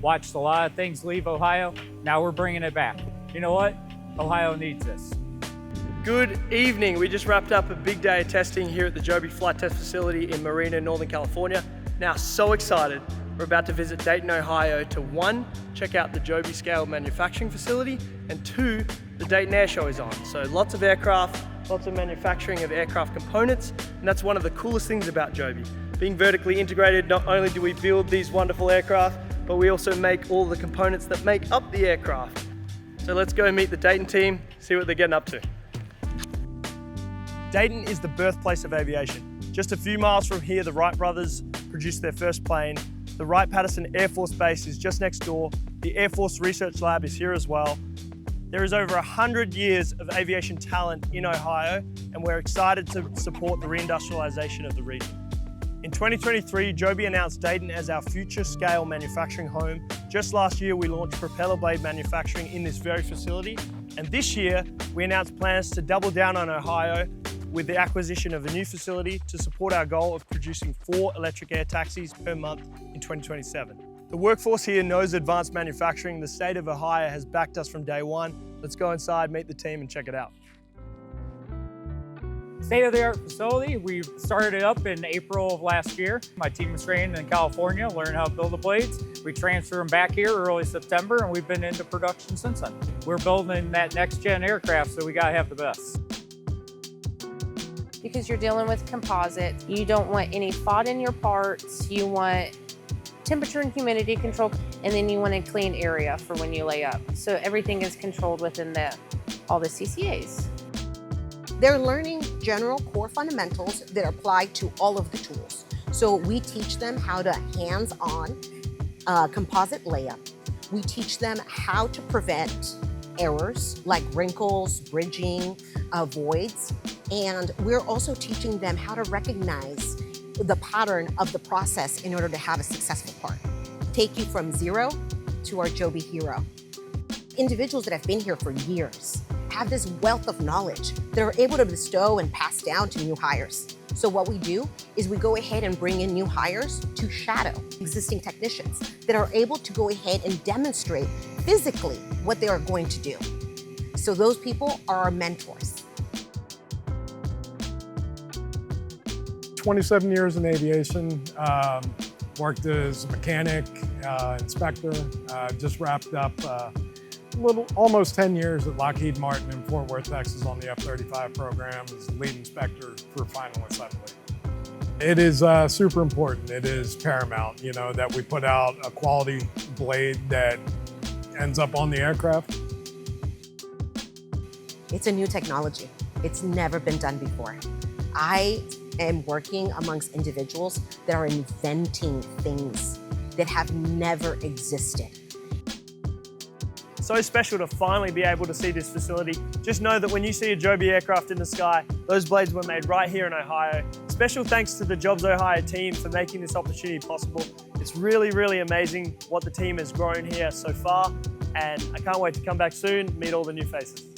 Watched a lot of things leave Ohio. Now we're bringing it back. You know what? Ohio needs this. Good evening. We just wrapped up a big day of testing here at the Joby Flight Test Facility in Marina, Northern California. Now, so excited. We're about to visit Dayton, Ohio to 1, check out the Joby Scale Manufacturing Facility, and 2, the Dayton Air Show is on. So lots of aircraft, lots of manufacturing of aircraft components, and that's one of the coolest things about Joby. Being vertically integrated, not only do we build these wonderful aircraft, but we also make all the components that make up the aircraft. So let's go meet the Dayton team, see what they're getting up to. Dayton is the birthplace of aviation. Just a few miles from here, the Wright brothers produced their first plane. The Wright-Patterson Air Force Base is just next door. The Air Force Research Lab is here as well. There is over 100 years of aviation talent in Ohio, and we're excited to support the reindustrialization of the region. In 2023, Joby announced Dayton as our future scale manufacturing home. Just last year, we launched propeller blade manufacturing in this very facility. And this year, we announced plans to double down on Ohio with the acquisition of a new facility to support our goal of producing 4 electric air taxis per month in 2027. The workforce here knows advanced manufacturing. The state of Ohio has backed us from day one. Let's go inside, meet the team, and check it out. State-of-the-art facility. We started it up in April of last year. My team was trained in California, learned how to build the blades. We transferred them back here early September, and we've been into production since then. We're building that next-gen aircraft, so we gotta have the best. Because you're dealing with composite, you don't want any fought in your parts. You want temperature and humidity control, and then you want a clean area for when you lay up. So everything is controlled within all the CCAs. They're learning general core fundamentals that apply to all of the tools. So we teach them how to hands-on composite layup. We teach them how to prevent errors like wrinkles, bridging, voids. And we're also teaching them how to recognize the pattern of the process in order to have a successful part. Take you from zero to our Joby hero. Individuals that have been here for years have this wealth of knowledge that are able to bestow and pass down to new hires. So what we do is we go ahead and bring in new hires to shadow existing technicians that are able to go ahead and demonstrate physically what they are going to do. So those people are our mentors. 27 years in aviation, worked as a mechanic, inspector, just wrapped up almost 10 years at Lockheed Martin in Fort Worth, Texas on the F-35 program as lead inspector for final assembly. It is super important. It is paramount, that we put out a quality blade that ends up on the aircraft. It's a new technology. It's never been done before. I am working amongst individuals that are inventing things that have never existed. So special to finally be able to see this facility. Just know that when you see a Joby aircraft in the sky, those blades were made right here in Ohio. Special thanks to the JobsOhio team for making this opportunity possible. It's really, really amazing what the team has grown here so far, and I can't wait to come back soon, meet all the new faces.